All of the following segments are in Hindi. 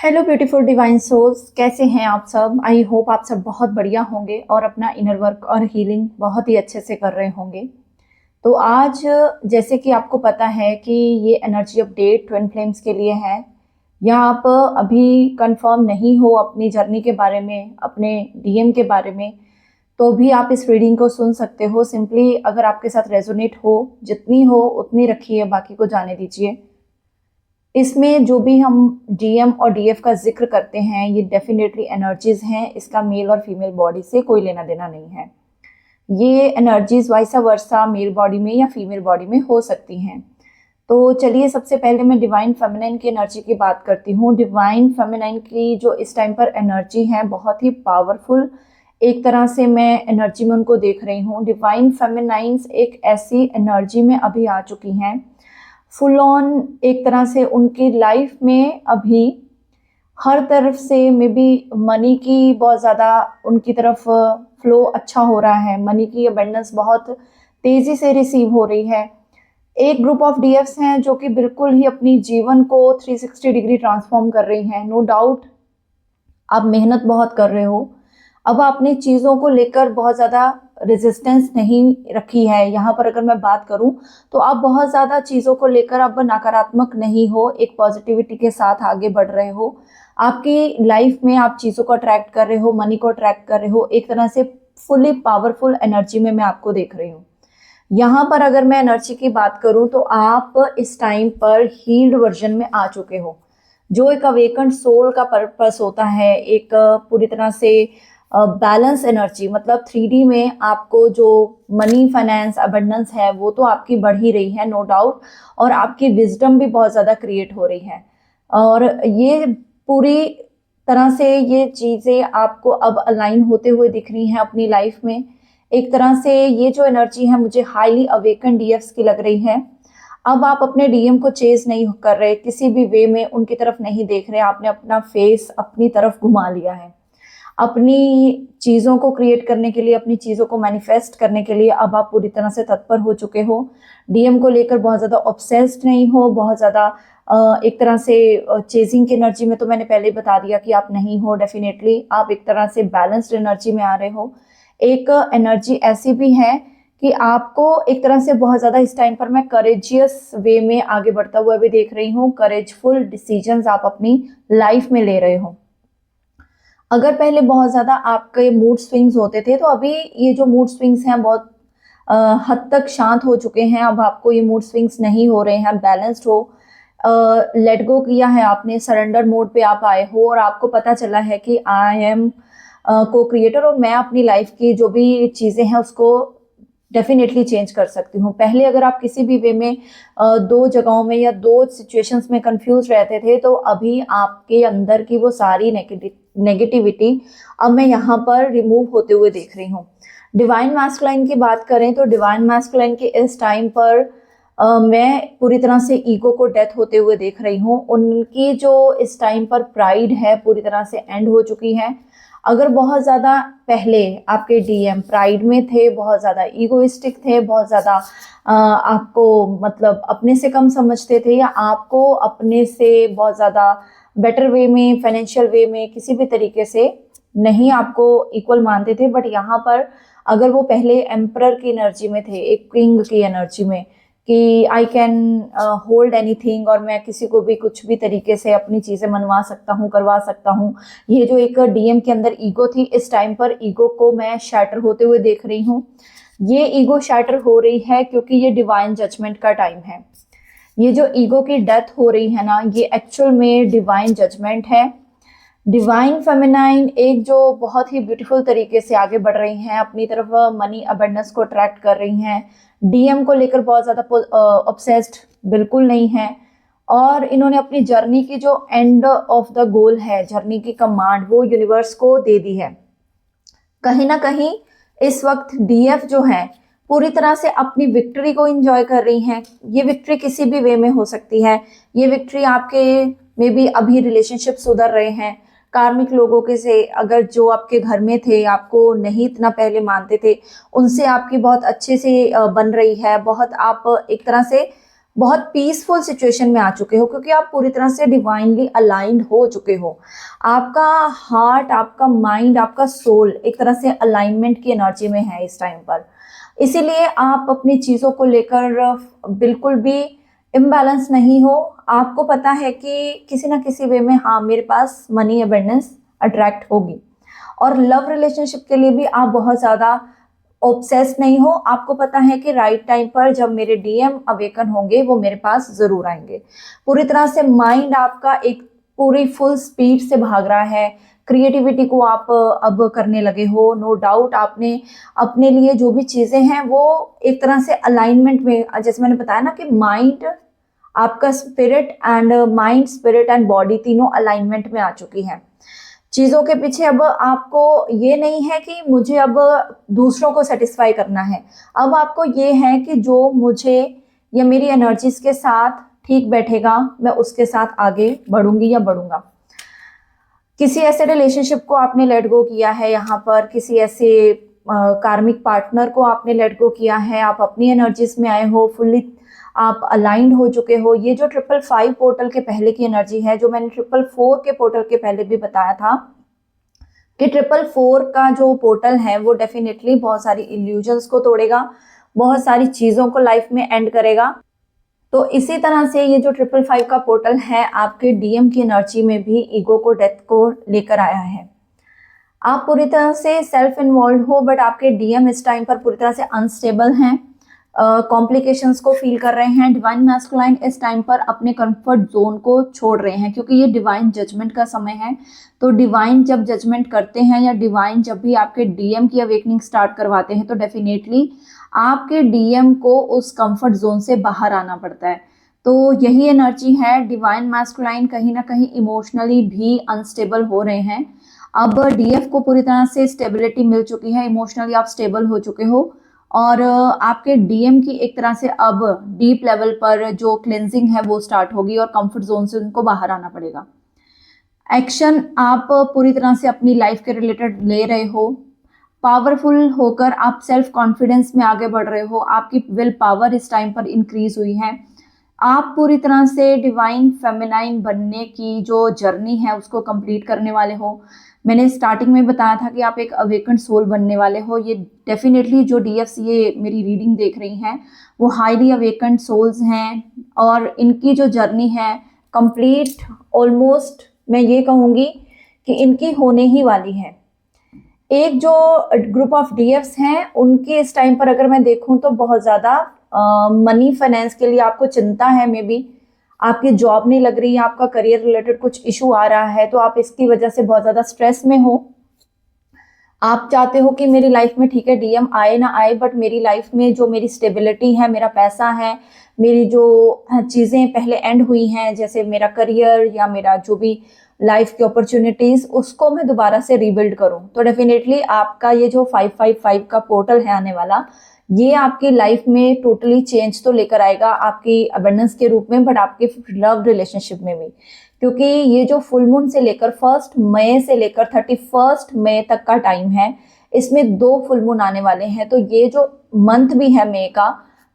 हेलो ब्यूटीफुल डिवाइन सोल्स, कैसे हैं आप सब। आई होप आप सब बहुत बढ़िया होंगे और अपना इनर वर्क और हीलिंग बहुत ही अच्छे से कर रहे होंगे। तो आज जैसे कि आपको पता है कि ये एनर्जी अपडेट ट्विन फ्लेम्स के लिए है, या आप अभी कंफर्म नहीं हो अपनी जर्नी के बारे में, अपने डीएम के बारे में, तो भी आप इस रीडिंग को सुन सकते हो। सिंपली अगर आपके साथ रेजोनेट हो, जितनी हो उतनी रखिए, बाकी को जाने दीजिए। इसमें जो भी हम डीएम और डीएफ का जिक्र करते हैं, ये डेफिनेटली एनर्जीज हैं। इसका मेल और फीमेल बॉडी से कोई लेना देना नहीं है। ये एनर्जीज वाइसा वर्सा मेल बॉडी में या फीमेल बॉडी में हो सकती हैं। तो चलिए, सबसे पहले मैं डिवाइन फेमिनाइन की एनर्जी की बात करती हूँ। डिवाइन फेमिनाइन की जो इस टाइम पर एनर्जी है, बहुत ही पावरफुल एक तरह से मैं एनर्जी में उनको देख रही हूँ। डिवाइन फेमिनाइंस एक ऐसी एनर्जी में अभी आ चुकी हैं, फुल ऑन एक तरह से उनकी लाइफ में अभी हर तरफ से मे बी मनी की बहुत ज़्यादा उनकी तरफ फ्लो अच्छा हो रहा है। मनी की अबंडेंस बहुत तेज़ी से रिसीव हो रही है। एक ग्रुप ऑफ डीएफ्स हैं जो कि बिल्कुल ही अपनी जीवन को 360 डिग्री ट्रांसफॉर्म कर रही हैं। नो डाउट आप मेहनत बहुत कर रहे हो। अब आपने चीज़ों को लेकर बहुत ज़्यादा रेजिस्टेंस नहीं रखी है। यहाँ पर अगर मैं बात करूँ तो आप बहुत ज़्यादा चीज़ों को लेकर अब नकारात्मक नहीं हो, एक पॉजिटिविटी के साथ आगे बढ़ रहे हो। आपकी लाइफ में आप चीज़ों को अट्रैक्ट कर रहे हो, मनी को अट्रैक्ट कर रहे हो। एक तरह से फुली पावरफुल एनर्जी में मैं आपको देख रही हूँ। यहाँ पर अगर मैं एनर्जी की बात करूँ तो आप इस टाइम पर हील्ड वर्जन में आ चुके हो। जो एक अवेकन्ड सोल का पर्पस होता है, एक पूरी तरह से बैलेंस एनर्जी, मतलब 3D में आपको जो मनी फाइनेंस अबंडेंस है वो तो आपकी बढ़ ही रही है, नो डाउट। और आपकी विजडम भी बहुत ज़्यादा क्रिएट हो रही है। और ये पूरी तरह से ये चीज़ें आपको अब अलाइन होते हुए दिख रही हैं अपनी लाइफ में। एक तरह से ये जो एनर्जी है मुझे हाईली अवेकन डीएफ्स की लग रही है। अब आप अपने डीएम को चेज नहीं कर रहे, किसी भी वे में उनकी तरफ नहीं देख रहे। आपने अपना फेस अपनी तरफ घुमा लिया है। अपनी चीज़ों को क्रिएट करने के लिए, अपनी चीज़ों को मैनिफेस्ट करने के लिए अब आप पूरी तरह से तत्पर हो चुके हो। डीएम को लेकर बहुत ज़्यादा ऑब्सेस्ड नहीं हो, बहुत ज़्यादा एक तरह से चेजिंग की एनर्जी में तो मैंने पहले ही बता दिया कि आप नहीं हो। डेफिनेटली आप एक तरह से बैलेंस्ड एनर्जी में आ रहे हो। एक एनर्जी ऐसी भी है कि आपको एक तरह से बहुत ज़्यादा इस टाइम पर मैं करेजियस वे में आगे बढ़ता हुआ भी देख रही हूँ। करेजफुल डिसीजंस आप अपनी लाइफ में ले रहे हो। अगर पहले बहुत ज़्यादा आपके मूड स्विंग्स होते थे, तो अभी ये जो मूड स्विंग्स हैं बहुत हद तक शांत हो चुके हैं। अब आपको ये मूड स्विंग्स नहीं हो रहे हैं, बैलेंस्ड हो। लेट गो किया है आपने, सरेंडर मोड पे आप आए हो और आपको पता चला है कि आई एम को क्रिएटर और मैं अपनी लाइफ की जो भी चीज़ें हैं उसको डेफिनेटली चेंज कर सकती हूँ। पहले अगर आप किसी भी वे में दो जगहों में या दो सिचुएशंस में कंफ्यूज रहते थे, तो अभी आपके अंदर की वो सारी नेगेटिविटी अब मैं यहाँ पर रिमूव होते हुए देख रही हूँ। डिवाइन मैस्कुलाइन की बात करें तो डिवाइन मैस्कुलाइन के इस टाइम पर मैं पूरी तरह से ईगो को डेथ होते हुए देख रही हूँ। उनकी जो इस टाइम पर प्राइड है पूरी तरह से एंड हो चुकी है। अगर बहुत ज़्यादा पहले आपके डीएम प्राइड में थे, बहुत ज़्यादा ईगोइस्टिक थे, बहुत ज़्यादा आपको मतलब अपने से कम समझते थे, या आपको अपने से बहुत ज़्यादा बेटर वे में, फाइनेंशियल वे में किसी भी तरीके से नहीं आपको इक्वल मानते थे, बट यहाँ पर अगर वो पहले एम्परर की एनर्जी में थे, एक किंग की एनर्जी में, कि आई कैन होल्ड एनीथिंग और मैं किसी को भी कुछ भी तरीके से अपनी चीज़ें मनवा सकता हूँ, करवा सकता हूँ। ये जो एक डीएम के अंदर ईगो थी, इस टाइम पर ईगो को मैं शैटर होते हुए देख रही हूँ। ये ईगो शैटर हो रही है क्योंकि ये डिवाइन जजमेंट का टाइम है। ये जो ईगो की डेथ हो रही है ना, ये एक्चुअल में डिवाइन जजमेंट है। डिवाइन फेमिनाइन एक जो बहुत ही ब्यूटीफुल तरीके से आगे बढ़ रही हैं, अपनी तरफ मनी अबंडेंस को अट्रैक्ट कर रही हैं। डीएम को लेकर बहुत ज़्यादा ऑब्सेस्ड बिल्कुल नहीं है। और इन्होंने अपनी जर्नी की जो एंड ऑफ द गोल है, जर्नी की कमांड, वो यूनिवर्स को दे दी है। कहीं ना कहीं इस वक्त डीएफ जो है पूरी तरह से अपनी विक्ट्री को एंजॉय कर रही हैं। ये विक्ट्री किसी भी वे में हो सकती है। ये विक्ट्री आपके में भी अभी रिलेशनशिप सुधर रहे हैं कार्मिक लोगों के से, अगर जो आपके घर में थे, आपको नहीं इतना पहले मानते थे, उनसे आपकी बहुत अच्छे से बन रही है। बहुत आप एक तरह से बहुत पीसफुल सिचुएशन में आ चुके हो, क्योंकि आप पूरी तरह से डिवाइनली अलाइंड हो चुके हो। आपका हार्ट, आपका माइंड, आपका सोल एक तरह से अलाइनमेंट की एनर्जी में है इस टाइम पर। इसीलिए आप अपनी चीज़ों को लेकर बिल्कुल भी इम्बैलेंस नहीं हो। आपको पता है कि किसी ना किसी वे में हाँ, मेरे पास मनी अबंडेंस अट्रैक्ट होगी। और लव रिलेशनशिप के लिए भी आप बहुत ज़्यादा ऑब्सेस नहीं हो। आपको पता है कि राइट टाइम पर जब मेरे डीएम अवेकन होंगे वो मेरे पास ज़रूर आएंगे। पूरी तरह से माइंड आपका एक पूरी फुल स्पीड से भाग रहा है। क्रिएटिविटी को आप अब करने लगे हो। नो डाउट आपने अपने लिए जो भी चीज़ें हैं वो एक तरह से अलाइनमेंट में, जैसे मैंने बताया ना कि माइंड, आपका spirit and mind, spirit and body तीनों अलाइनमेंट में आ चुकी हैं। चीज़ों के पीछे अब आपको ये नहीं है कि मुझे अब दूसरों को सेटिस्फाई करना है। अब आपको ये है कि जो मुझे या मेरी एनर्जीज के साथ ठीक बैठेगा, मैं उसके साथ आगे बढ़ूंगी या बढ़ूंगा। किसी ऐसे रिलेशनशिप को आपने लेट गो किया है, यहाँ पर किसी ऐसे कार्मिक पार्टनर को आपने लेट गो किया है। आप अपनी एनर्जीज में आए हो, फुल्ली आप अलाइंड हो चुके हो। ये जो 555 पोर्टल के पहले की एनर्जी है, जो मैंने 444 के पोर्टल के पहले भी बताया था कि 444 का जो पोर्टल है वो डेफिनेटली बहुत सारी इल्यूजन्स को तोड़ेगा, बहुत सारी चीज़ों को लाइफ में एंड करेगा। तो इसी तरह से ये जो 555 का पोर्टल है आपके डीएम की एनर्जी में भी ईगो को, डेथ को लेकर आया है। आप पूरी तरह से सेल्फ इन्वॉल्व हो, बट आपके डीएम इस टाइम पर पूरी तरह से अनस्टेबल हैं, कॉम्प्लिकेशंस को फील कर रहे हैं। डिवाइन मैस्कुलाइन इस टाइम पर अपने कंफर्ट जोन को छोड़ रहे हैं, क्योंकि ये डिवाइन जजमेंट का समय है। तो डिवाइन जब जजमेंट करते हैं या डिवाइन जब भी आपके डीएम की अवेकनिंग स्टार्ट करवाते हैं, तो डेफिनेटली आपके डीएम को उस कंफर्ट जोन से बाहर आना पड़ता है। तो यही एनर्जी है। डिवाइन मैस्कुलाइन कहीं ना कहीं इमोशनली भी अनस्टेबल हो रहे हैं। अब डीएफ को पूरी तरह से स्टेबिलिटी मिल चुकी है, इमोशनली आप स्टेबल हो चुके हो, और आपके डीएम की एक तरह से अब डीप लेवल पर जो क्लेंजिंग है वो स्टार्ट होगी और कंफर्ट जोन से उनको बाहर आना पड़ेगा। एक्शन आप पूरी तरह से अपनी लाइफ के रिलेटेड ले रहे हो। पावरफुल होकर आप सेल्फ कॉन्फिडेंस में आगे बढ़ रहे हो। आपकी विल पावर इस टाइम पर इंक्रीज हुई है। आप पूरी तरह से डिवाइन फेमिनाइन बनने की जो जर्नी है उसको कंप्लीट करने वाले हो। मैंने स्टार्टिंग में बताया था कि आप एक अवेकन सोल बनने वाले हो। ये डेफिनेटली जो डीएफ्स ये मेरी रीडिंग देख रही हैं वो हाईली अवेकन सोल्स हैं, और इनकी जो जर्नी है कंप्लीट, ऑलमोस्ट मैं ये कहूँगी कि इनकी होने ही वाली है। एक जो ग्रुप ऑफ डीएफ्स हैं उनके इस टाइम पर अगर मैं देखूं तो बहुत ज़्यादा मनी फाइनेंस के लिए आपको चिंता है। मे बी आपकी जॉब नहीं लग रही है, आपका करियर रिलेटेड कुछ इशू आ रहा है, तो आप इसकी वजह से बहुत ज़्यादा स्ट्रेस में हो। आप चाहते हो कि मेरी लाइफ में ठीक है डीएम आए ना आए, बट मेरी लाइफ में जो मेरी स्टेबिलिटी है, मेरा पैसा है, मेरी जो चीज़ें पहले एंड हुई हैं, जैसे मेरा करियर या मेरा जो भी लाइफ की अपॉर्चुनिटीज़, उसको मैं दोबारा से रीबिल्ड करूं। तो डेफिनेटली आपका ये जो 555 का पोर्टल है आने वाला, ये आपकी लाइफ में टोटली चेंज तो लेकर आएगा, आपकी अबंडेंस के रूप में, बट आपके लव रिलेशनशिप में भी। क्योंकि ये जो फुल मून से लेकर 1 मई से लेकर 31 मई तक का टाइम है, इसमें 2 फुल मून आने वाले हैं। तो ये जो मंथ भी है मई का,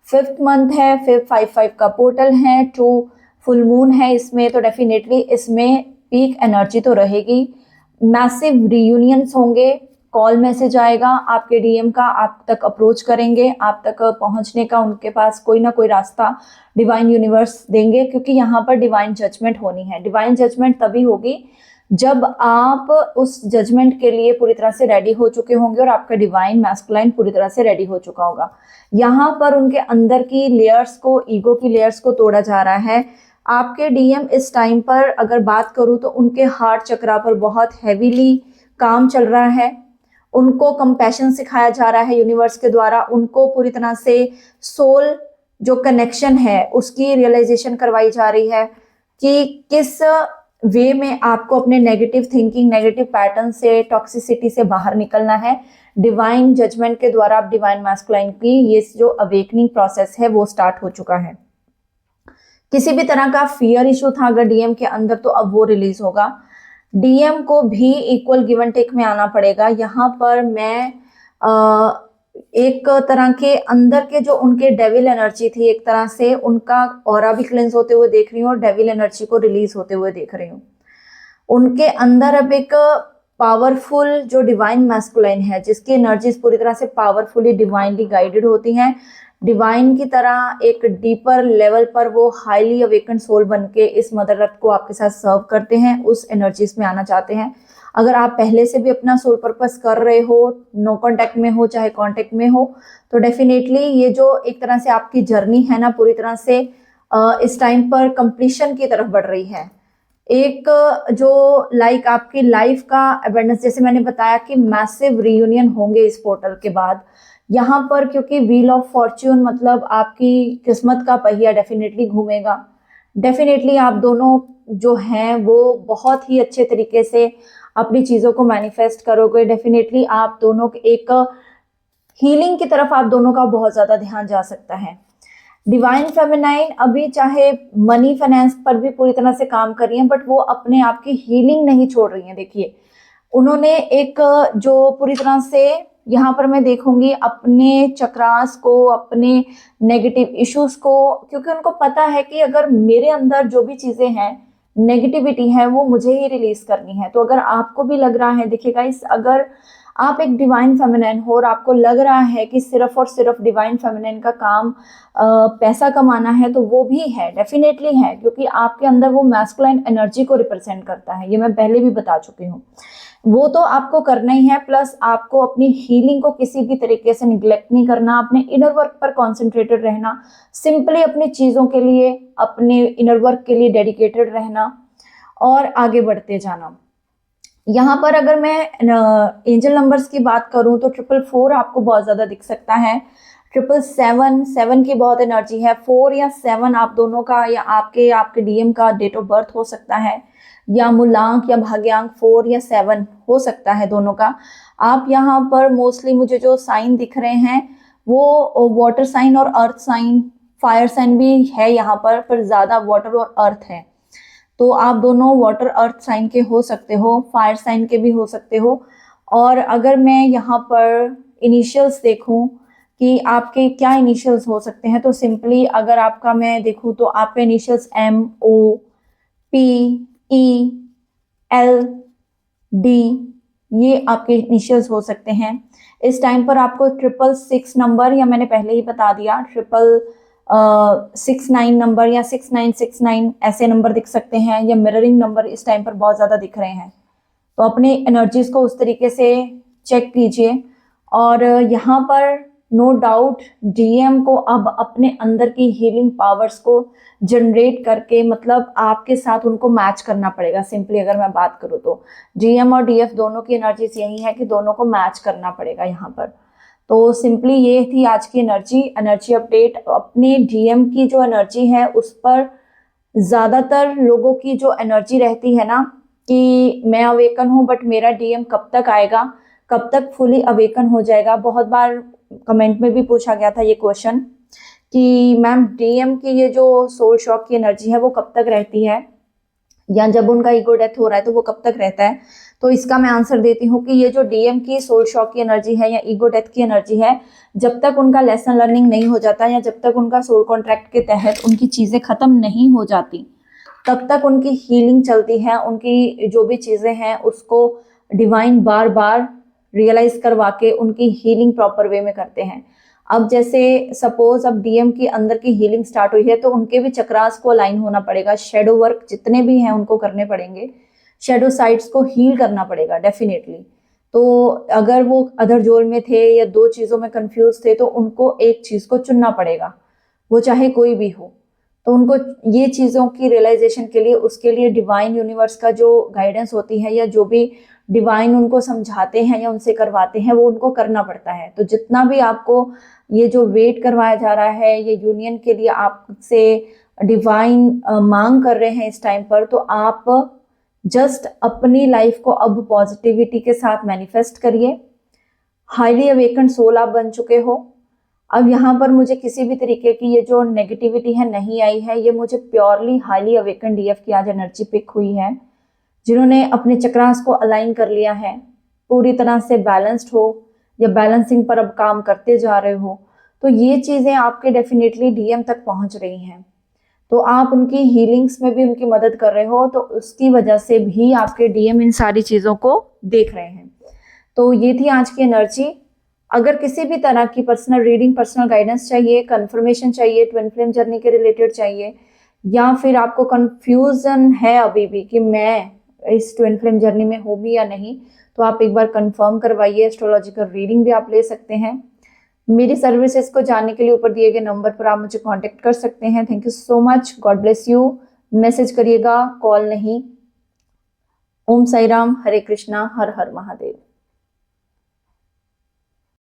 5th मंथ है, फिर 55 का पोर्टल है, 2 फुल मून है इसमें, तो डेफिनेटली इसमें पीक एनर्जी तो रहेगी। मैसिव रियूनियंस होंगे, कॉल मैसेज आएगा आपके डीएम का, आप तक अप्रोच करेंगे, आप तक पहुंचने का उनके पास कोई ना कोई रास्ता डिवाइन यूनिवर्स देंगे, क्योंकि यहाँ पर डिवाइन जजमेंट होनी है। डिवाइन जजमेंट तभी होगी जब आप उस जजमेंट के लिए पूरी तरह से रेडी हो चुके होंगे और आपका डिवाइन मैस्कुलाइन पूरी तरह से रेडी हो चुका होगा। यहाँ पर उनके अंदर की लेयर्स को, ईगो की लेयर्स को तोड़ा जा रहा है। आपके डीएम इस टाइम पर अगर बात करूँ तो उनके हार्ट चक्रा पर बहुत हैवीली काम चल रहा है। उनको कंपैशन सिखाया जा रहा है यूनिवर्स के द्वारा। उनको पूरी तरह से सोल जो कनेक्शन है उसकी रियलाइजेशन करवाई जा रही है कि किस वे में आपको अपने नेगेटिव थिंकिंग, नेगेटिव पैटर्न से, टॉक्सिसिटी से बाहर निकलना है। डिवाइन जजमेंट के द्वारा आप डिवाइन मैस्कुलाइन की ये जो अवेकनिंग प्रोसेस है वो स्टार्ट हो चुका है। किसी भी तरह का फियर इशू था अगर डीएम के अंदर, तो अब वो रिलीज होगा। डीएम को भी इक्वल गिव एंड टेक में आना पड़ेगा। यहाँ पर मैं एक तरह के अंदर के जो उनके डेविल एनर्जी थी, एक तरह से उनका ऑरा भी क्लेंस होते हुए देख रही हूँ और डेविल एनर्जी को रिलीज होते हुए देख रही हूँ। उनके अंदर अब एक पावरफुल जो डिवाइन मैस्कुलाइन है, जिसकी एनर्जीज पूरी तरह से पावरफुली डिवाइनली गाइडेड होती हैं, डिवाइन की तरह एक डीपर लेवल पर वो हाईली अवेकन सोल बन के इस मदर अर्थ को आपके साथ सर्व करते हैं, उस एनर्जीज में आना चाहते हैं। अगर आप पहले से भी अपना सोल पर्पस कर रहे हो, नो कांटेक्ट में हो चाहे कांटेक्ट में हो, तो डेफिनेटली ये जो एक तरह से आपकी जर्नी है ना, पूरी तरह से इस टाइम पर कंप्लीशन की तरफ बढ़ रही है। एक जो लाइक आपकी लाइफ का अबेंडेंस, जैसे मैंने बताया कि मैसिव रियूनियन होंगे इस पोर्टल के बाद यहाँ पर, क्योंकि व्हील ऑफ फॉर्च्यून मतलब आपकी किस्मत का पहिया डेफिनेटली घूमेगा। डेफिनेटली आप दोनों जो हैं वो बहुत ही अच्छे तरीके से अपनी चीज़ों को मैनिफेस्ट करोगे। डेफिनेटली आप दोनों एक हीलिंग की तरफ आप दोनों का बहुत ज़्यादा ध्यान जा सकता है। डिवाइन फेमिनाइन अभी चाहे मनी फाइनेंस पर भी पूरी तरह से काम कर रही हैं, बट वो अपने आप की हीलिंग नहीं छोड़ रही हैं। देखिए, उन्होंने एक जो पूरी तरह से यहाँ पर मैं देखूंगी अपने चक्रास को, अपने नेगेटिव इश्यूज को, क्योंकि उनको पता है कि अगर मेरे अंदर जो भी चीजें हैं, नेगेटिविटी है, वो मुझे ही रिलीज करनी है। तो अगर आपको भी लग रहा है, देखिए गाइस, अगर आप एक डिवाइन फेमिनाइन हो और आपको लग रहा है कि सिर्फ और सिर्फ डिवाइन फेमिनाइन का काम पैसा कमाना है, तो वो भी है, डेफिनेटली है, क्योंकि आपके अंदर वो मैस्कुलाइन एनर्जी को रिप्रेजेंट करता है। ये मैं पहले भी बता चुकी हूँ। वो तो आपको करना ही है, प्लस आपको अपनी हीलिंग को किसी भी तरीके से निग्लेक्ट नहीं करना, अपने इनर वर्क पर कॉन्सेंट्रेटेड रहना, सिंपली अपनी चीज़ों के लिए, अपने इनर वर्क के लिए डेडिकेटेड रहना और आगे बढ़ते जाना। यहाँ पर अगर मैं एंजल नंबर्स की बात करूँ तो 444 आपको बहुत ज़्यादा दिख सकता है, 777 की बहुत एनर्जी है, 4 या 7 आप दोनों का या आपके डीएम का डेट ऑफ बर्थ हो सकता है, या मूलांक या भाग्यांक 4 या 7 हो सकता है दोनों का। आप यहाँ पर मोस्टली मुझे जो साइन दिख रहे हैं वो वाटर साइन और अर्थ साइन, फायर साइन भी है यहाँ पर ज़्यादा वाटर और अर्थ है। तो आप दोनों वाटर अर्थ साइन के हो सकते हो, फायर साइन के भी हो सकते हो। और अगर मैं यहाँ पर इनिशियल्स देखूँ कि आपके क्या इनिशियल्स हो सकते हैं, तो सिंपली अगर आपका मैं देखूँ तो आपके इनिशियल्स MOPEL D, ये आपके इनिशियल्स हो सकते हैं। इस टाइम पर आपको 666 नंबर, या मैंने पहले ही बता दिया 69 नंबर या 6969 ऐसे नंबर दिख सकते हैं, या मिररिंग नंबर इस टाइम पर बहुत ज़्यादा दिख रहे हैं। तो अपने एनर्जीज को उस तरीके से चेक कीजिए। और यहाँ पर नो डाउट डीएम को अब अपने अंदर की हीलिंग पावर्स को जनरेट करके, मतलब आपके साथ उनको मैच करना पड़ेगा। सिंपली अगर मैं बात करूँ तो डीएम और डीएफ दोनों की एनर्जीज यही है कि दोनों को मैच करना पड़ेगा यहाँ पर। तो सिंपली ये थी आज की एनर्जी अपडेट। अपने डीएम की जो एनर्जी है उस पर ज़्यादातर लोगों की जो एनर्जी रहती है ना कि मैं अवेकन हूँ, बट मेरा डीएम कब तक आएगा, कब तक फुली अवेकन हो जाएगा। बहुत बार कमेंट में भी पूछा गया था ये क्वेश्चन कि मैम डीएम की ये जो सोल शॉक की एनर्जी है वो कब तक रहती है, या जब उनका ईगो डेथ हो रहा है तो वो कब तक रहता है। तो इसका मैं आंसर देती हूँ कि ये जो डीएम की सोल शॉक की एनर्जी है या ईगो डेथ की एनर्जी है, जब तक उनका लेसन लर्निंग नहीं हो जाता, या जब तक उनका सोल कॉन्ट्रैक्ट के तहत उनकी चीज़ें ख़त्म नहीं हो जाती, तब तक उनकी हीलिंग चलती है। उनकी जो भी चीज़ें हैं उसको डिवाइन बार बार रियलाइज करवा के उनकी हीलिंग प्रॉपर वे में करते हैं। अब जैसे सपोज अब डीएम के अंदर की हीलिंग स्टार्ट हुई है, तो उनके भी चक्रास को अलाइन होना पड़ेगा, शेडो वर्क जितने भी हैं उनको करने पड़ेंगे, शेडो साइड्स को हील करना पड़ेगा डेफिनेटली। तो अगर वो अदर जोल में थे या दो चीज़ों में कंफ्यूज थे, तो उनको एक चीज़ को चुनना पड़ेगा, वो चाहे कोई भी हो। तो उनको ये चीज़ों की रियलाइजेशन के लिए, उसके लिए डिवाइन यूनिवर्स का जो गाइडेंस होती है, या जो भी डिवाइन उनको समझाते हैं या उनसे करवाते हैं, वो उनको करना पड़ता है। तो जितना भी आपको ये जो वेट करवाया जा रहा है, ये यूनियन के लिए आपसे डिवाइन मांग कर रहे हैं इस टाइम पर, तो आप जस्ट अपनी लाइफ को अब पॉजिटिविटी के साथ मैनिफेस्ट करिए। हाईली अवेकन सोल आप बन चुके हो। अब यहाँ पर मुझे किसी भी तरीके की ये जो नेगेटिविटी है नहीं आई है, ये मुझे प्योरली हाईली अवेकन डीएफ की आज एनर्जी पिक हुई है, जिन्होंने अपने चक्रास को अलाइन कर लिया है, पूरी तरह से बैलेंस्ड हो, या बैलेंसिंग पर अब काम करते जा रहे हो, तो ये चीज़ें आपके डेफिनेटली डीएम तक पहुंच रही हैं। तो आप उनकी हीलिंग्स में भी उनकी मदद कर रहे हो, तो उसकी वजह से भी आपके डीएम इन सारी चीज़ों को देख रहे हैं। तो ये थी आज की एनर्जी। अगर किसी भी तरह की पर्सनल रीडिंग, पर्सनल गाइडेंस चाहिए, कंफर्मेशन चाहिए, ट्विन फ्लेम जर्नी के रिलेटेड चाहिए, या फिर आपको कंफ्यूजन है अभी भी कि मैं इस ट्विन फ्लेम जर्नी में हूँ भी या नहीं, तो आप एक बार कंफर्म करवाइए। एस्ट्रोलॉजिकल रीडिंग भी आप ले सकते हैं। मेरी सर्विसेज को जानने के लिए ऊपर दिए गए नंबर पर आप मुझे कांटेक्ट कर सकते हैं। Thank you so much, God bless you. Message करिएगा, कॉल नहीं। ओम साई राम, हरे कृष्णा, हर हर महादेव।